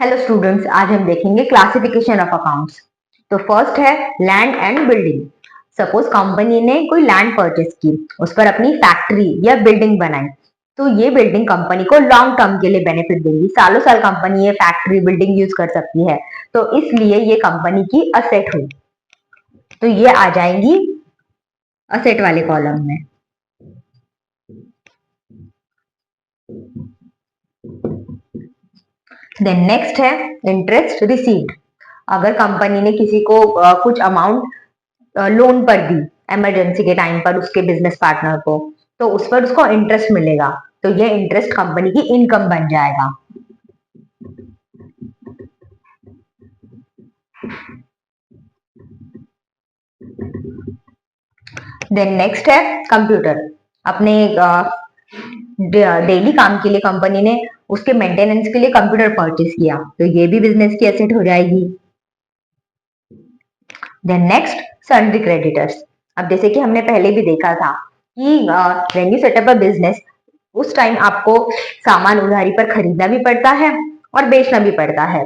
Hello students, आज हम देखेंगे क्लासिफिकेशन ऑफ अकाउंट्स। तो फर्स्ट है land and building. Suppose company ने कोई लैंड परचेस की, उस पर अपनी फैक्ट्री या बिल्डिंग बनाई, तो ये बिल्डिंग कंपनी को लॉन्ग टर्म के लिए बेनिफिट देगी। सालों साल कंपनी ये फैक्ट्री बिल्डिंग यूज कर सकती है, तो इसलिए ये कंपनी की असेट हुई, तो ये आ जाएंगी असेट वाले कॉलम में। देन नेक्स्ट है इंटरेस्ट रिसीव्ड। अगर कंपनी ने किसी को कुछ अमाउंट लोन पर दी इमरजेंसी के टाइम पर उसके बिजनेस पार्टनर को, तो उस पर उसको इंटरेस्ट मिलेगा, तो ये इंटरेस्ट कंपनी की इनकम बन जाएगा। देन नेक्स्ट है कंप्यूटर। अपने डेली काम के लिए कंपनी ने उसके मेंटेनेंस के लिए कंप्यूटर परचेस किया, तो ये भी बिजनेस की एसेट हो जाएगी। Then next sundry creditors. अब जैसे कि हमने पहले भी देखा था कि when you set up a business, उस टाइम आपको सामान उधारी पर खरीदना भी पड़ता है और बेचना भी पड़ता है।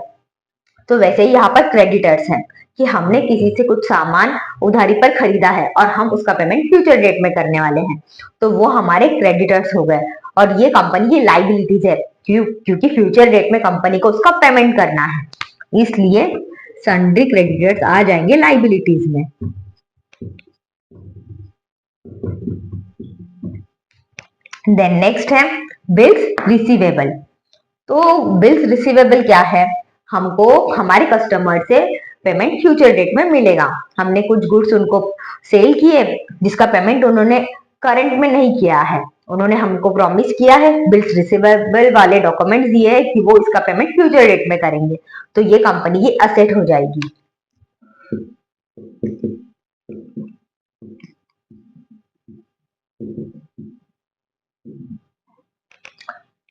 तो वैसे ही यहाँ पर क्रेडिटर्स हैं कि हमने किसी से कुछ सामान उधारी पर खरीदा है और हम उसका पेमेंट फ्यूचर डेट में करने वाले हैं, तो वो हमारे क्रेडिटर्स हो गए और ये कंपनी की लाइबिलिटीज है, क्योंकि फ्यूचर डेट में कंपनी को उसका पेमेंट करना है, इसलिए सन्ड्री क्रेडिटर्स आ जाएंगे लाइबिलिटीज में। देन नेक्स्ट है बिल्स रिसीवेबल। तो बिल्स रिसीवेबल क्या है? हमको हमारे कस्टमर से पेमेंट फ्यूचर डेट में मिलेगा। हमने कुछ गुड्स उनको सेल किए जिसका पेमेंट उन्होंने करंट में नहीं किया है, उन्होंने हमको प्रॉमिस किया है, बिल्स रिसीवेबल वाले डॉक्यूमेंट दिए है कि वो इसका पेमेंट फ्यूचर डेट में करेंगे, तो ये कंपनी की असेट हो जाएगी।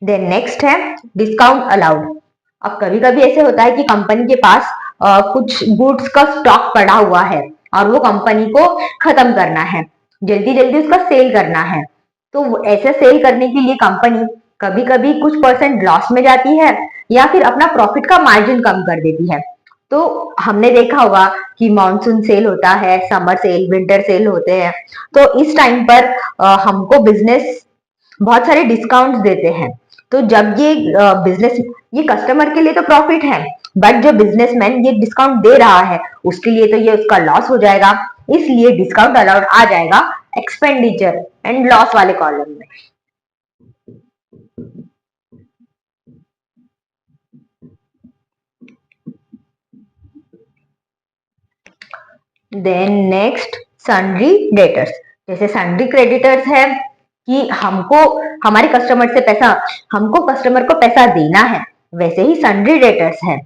देन नेक्स्ट है डिस्काउंट अलाउड। अब कभी कभी ऐसे होता है कि कंपनी के पास कुछ गुड्स का स्टॉक पड़ा हुआ है और वो कंपनी को खत्म करना है, जल्दी जल्दी उसका सेल करना है, तो ऐसे सेल करने के लिए कंपनी कभी कभी कुछ परसेंट लॉस में जाती है या फिर अपना प्रॉफिट का मार्जिन कम कर देती है। तो हमने देखा होगा कि मॉनसून सेल होता है, समर सेल, विंटर सेल होते हैं, तो इस टाइम पर हमको बिजनेस बहुत सारे डिस्काउंट्स देते हैं। तो जब ये बिजनेस, ये कस्टमर के लिए तो प्रॉफिट है, बट जो बिजनेसमैन ये डिस्काउंट दे रहा है उसके लिए तो ये उसका लॉस हो जाएगा, इसलिए डिस्काउंट अलाउड आ जाएगा एक्सपेंडिचर एंड लॉस वाले कॉलम में। Then next sundry debtors. जैसे सन्ड्री क्रेडिटर्स है कि हमको हमारे कस्टमर से पैसा, हमको कस्टमर को पैसा देना है, वैसे ही सन्ड्री डेटर्स है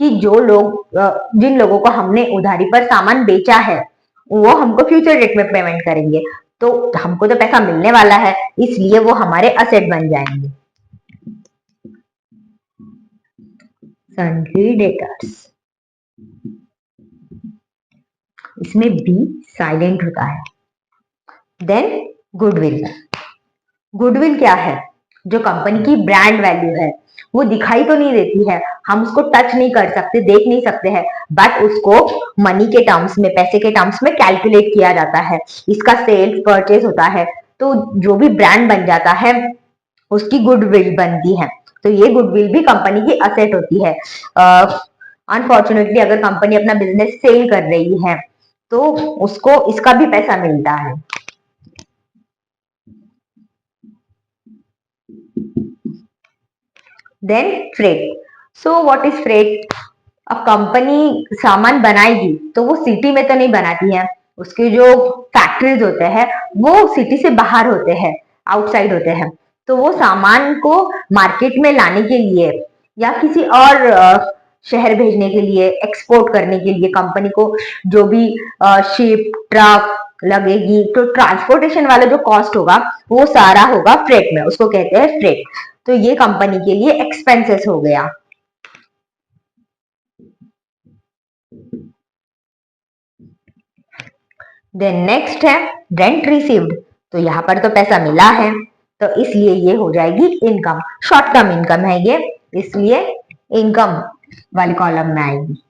कि जो लोग जिन लोगों को हमने उधारी पर सामान बेचा है वो हमको फ्यूचर डेट में पेमेंट करेंगे, तो हमको तो पैसा मिलने वाला है, इसलिए वो हमारे असेट बन जाएंगे। सन्ड्री डेटर्स, इसमें बी साइलेंट होता है। Then goodwill. गुडविल क्या है? जो कंपनी की ब्रांड वैल्यू है, वो दिखाई तो नहीं देती है, हम उसको टच नहीं कर सकते, देख नहीं सकते हैं, बट उसको मनी के टर्म्स में, पैसे के टर्म्स में कैलकुलेट किया जाता है, इसका सेल्स परचेज होता है, तो जो भी ब्रांड बन जाता है उसकी गुडविल बनती है, तो ये गुडविल भी कंपनी की असेट होती है। अनफॉर्चुनेटली अगर कंपनी अपना बिजनेस सेल कर रही है तो उसको इसका भी पैसा मिलता है। Then freight. So what is freight? अब कंपनी सामान बनाएगी तो वो सिटी में तो नहीं बनाती है, उसके जो फैक्ट्रीज होते हैं वो सिटी से बाहर होते हैं, आउटसाइड होते हैं, तो वो सामान को मार्केट में लाने के लिए या किसी और शहर भेजने के लिए, एक्सपोर्ट करने के लिए कंपनी को जो भी शिप, ट्रक लगेगी, तो ट्रांसपोर्टेशन वाला जो कॉस्ट होगा वो सारा होगा फ्रेट में, उसको कहते हैं फ्रेट। तो ये कंपनी के लिए एक्सपेंसेस हो गया। देन नेक्स्ट है रेंट रिसीव्ड। तो यहाँ पर तो पैसा मिला है, तो इसलिए ये हो जाएगी इनकम, शॉर्ट टर्म इनकम है ये, इसलिए इनकम वाले कॉलम में आएगी।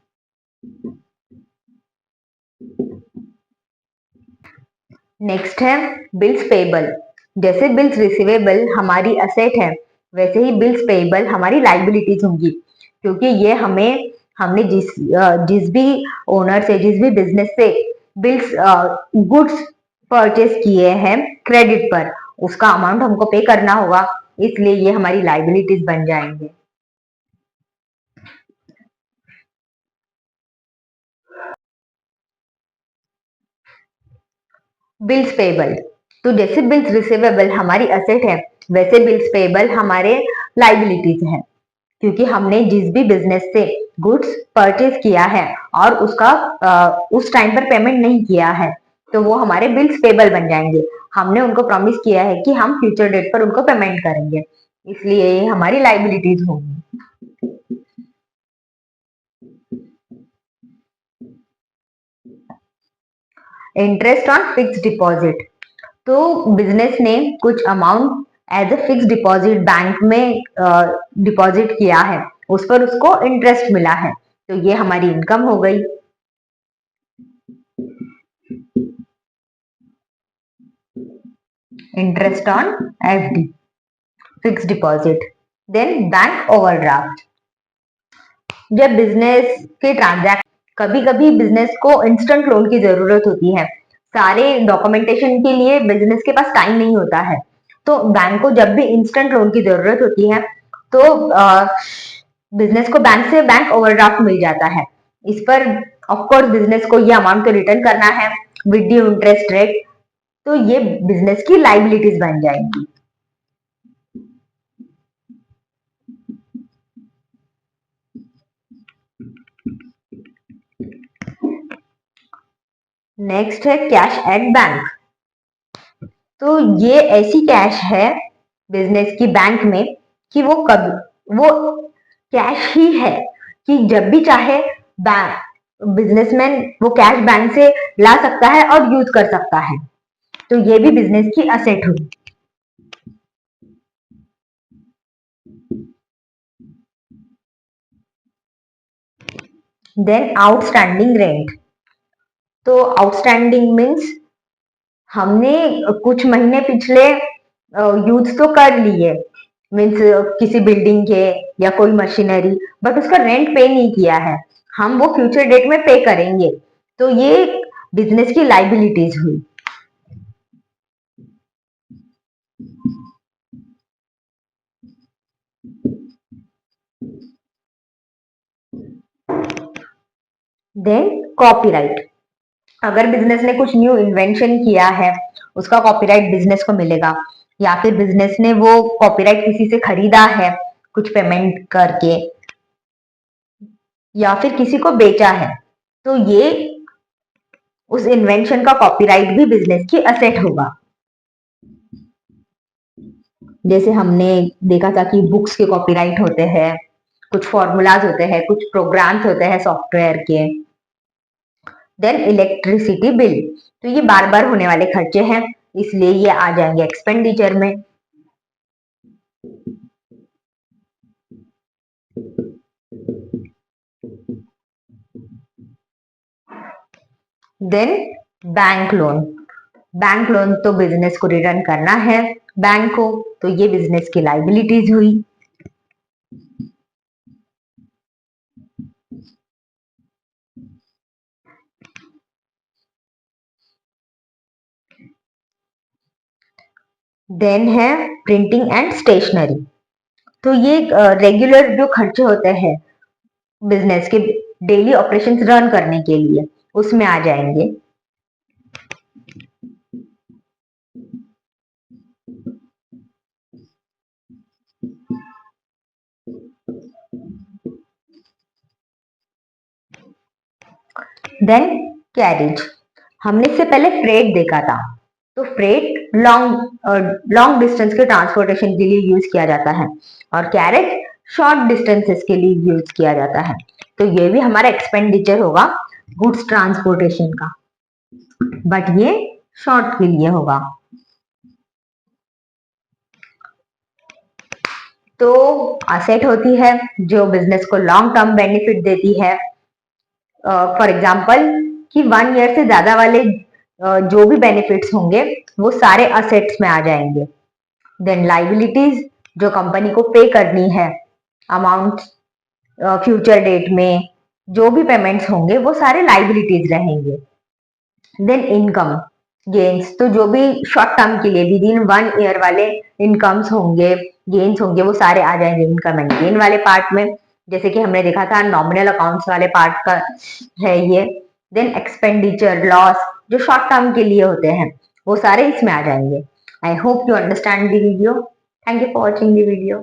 नेक्स्ट है बिल्स पेबल। जैसे बिल्स रिसीवेबल हमारी असेट है, वैसे ही बिल्स पेबल हमारी लाइबिलिटीज होंगी, क्योंकि ये हमने जिस भी ओनर से, जिस भी बिजनेस से बिल्स गुड्स परचेस किए हैं क्रेडिट पर, उसका अमाउंट हमको पे करना होगा, इसलिए ये हमारी लाइबिलिटीज बन जाएंगे। बिल्स पेबल, तो जैसे बिल्स रिसीवेबल हमारी असेट है, वैसे बिल्स पेबल हमारे लाइबिलिटीज है, क्योंकि हमने जिस भी बिजनेस से गुड्स परचेज किया है और उसका उस टाइम पर पेमेंट नहीं किया है, तो वो हमारे बिल्स पेबल बन जाएंगे। हमने उनको प्रॉमिस किया है कि हम फ्यूचर डेट पर उनको पेमेंट करेंगे, इसलिए ये हमारी लाइबिलिटीज होगी। इंटरेस्ट ऑन फिक्स डिपॉजिट, तो बिजनेस ने कुछ amount as a fix deposit bank में डिपॉजिट किया है, उस पर उसको इंटरेस्ट मिला है, तो ये हमारी इनकम हो गई। Interest on FD, fix deposit. Then bank overdraft, जब बिजनेस के ट्रांजैक्शन, कभी कभी बिजनेस को इंस्टेंट लोन की जरूरत होती है, सारे डॉक्यूमेंटेशन के लिए बिजनेस के पास टाइम नहीं होता है, तो बैंक को जब भी इंस्टेंट लोन की जरूरत होती है, तो बिजनेस को बैंक से बैंक ओवरड्राफ्ट मिल जाता है। इस पर ऑफकोर्स बिजनेस को ये अमाउंट को रिटर्न करना है विद ड्यू इंटरेस्ट रेट, तो ये बिजनेस की लाइबिलिटीज बन जाएंगी। नेक्स्ट है कैश एट बैंक, तो ये ऐसी कैश है बिजनेस की बैंक में कि वो कैश ही है, कि जब भी चाहे बैंक बिजनेसमैन वो कैश बैंक से ला सकता है और यूज कर सकता है, तो ये भी बिजनेस की असेट हुई। देन आउटस्टैंडिंग रेंट, तो आउटस्टैंडिंग मीन्स हमने कुछ महीने पिछले यूज तो कर लिए, मीन्स किसी बिल्डिंग के या कोई मशीनरी, बट उसका रेंट पे नहीं किया है, हम वो फ्यूचर डेट में पे करेंगे, तो ये बिजनेस की लाइबिलिटीज हुई। देन कॉपीराइट, अगर बिजनेस ने कुछ न्यू इन्वेंशन किया है, उसका कॉपीराइट बिजनेस को मिलेगा, या फिर बिजनेस ने वो कॉपीराइट किसी से खरीदा है कुछ पेमेंट करके, या फिर किसी को बेचा है, तो ये उस इन्वेंशन का कॉपीराइट भी बिजनेस की असेट होगा। जैसे हमने देखा था कि बुक्स के कॉपीराइट होते हैं, कुछ फॉर्मूलाज होते हैं, कुछ प्रोग्राम्स होते हैं सॉफ्टवेयर के। देन इलेक्ट्रिसिटी बिल, तो ये बार बार होने वाले खर्चे हैं, इसलिए ये आ जाएंगे एक्सपेंडिचर में। Then bank loan, bank loan तो बिजनेस को रिटर्न करना है बैंक को, तो ये बिजनेस की लाइबिलिटीज हुई। देन है प्रिंटिंग एंड स्टेशनरी, तो ये रेगुलर जो खर्चे होते हैं बिजनेस के डेली ऑपरेशंस रन करने के लिए, उसमें आ जाएंगे। देन कैरिज, हमने इससे पहले फ्रेट देखा था, तो फ्रेट लॉन्ग डिस्टेंस के ट्रांसपोर्टेशन के लिए यूज किया जाता है, और कैरेज शॉर्ट डिस्टेंसेस के लिए यूज किया जाता है, तो ये भी हमारा एक्सपेंडिचर होगा गुड्स ट्रांसपोर्टेशन का, बट ये शॉर्ट के लिए होगा। तो असेट होती है जो बिजनेस को लॉन्ग टर्म बेनिफिट देती है। फॉर एग्जाम्पल कि 1 ईयर से ज्यादा वाले जो भी बेनिफिट्स होंगे वो सारे असेट्स में आ जाएंगे। देन लाइबिलिटीज, जो कंपनी को पे करनी है अमाउंट फ्यूचर डेट में, जो भी पेमेंट्स होंगे वो सारे लाइबिलिटीज रहेंगे। देन इनकम गेन्स, तो जो भी शॉर्ट टर्म के लिए विद इन 1 ईयर वाले इनकम्स होंगे, गेन्स होंगे, वो सारे आ जाएंगे इनकम एंड गेन वाले पार्ट में, जैसे कि हमने देखा था नॉमिनल अकाउंट्स वाले पार्ट का है ये। देन एक्सपेंडिचर लॉस, जो शॉर्ट टर्म के लिए होते हैं वो सारे इसमें आ जाएंगे। I hope you understand the video. Thank you for watching the video.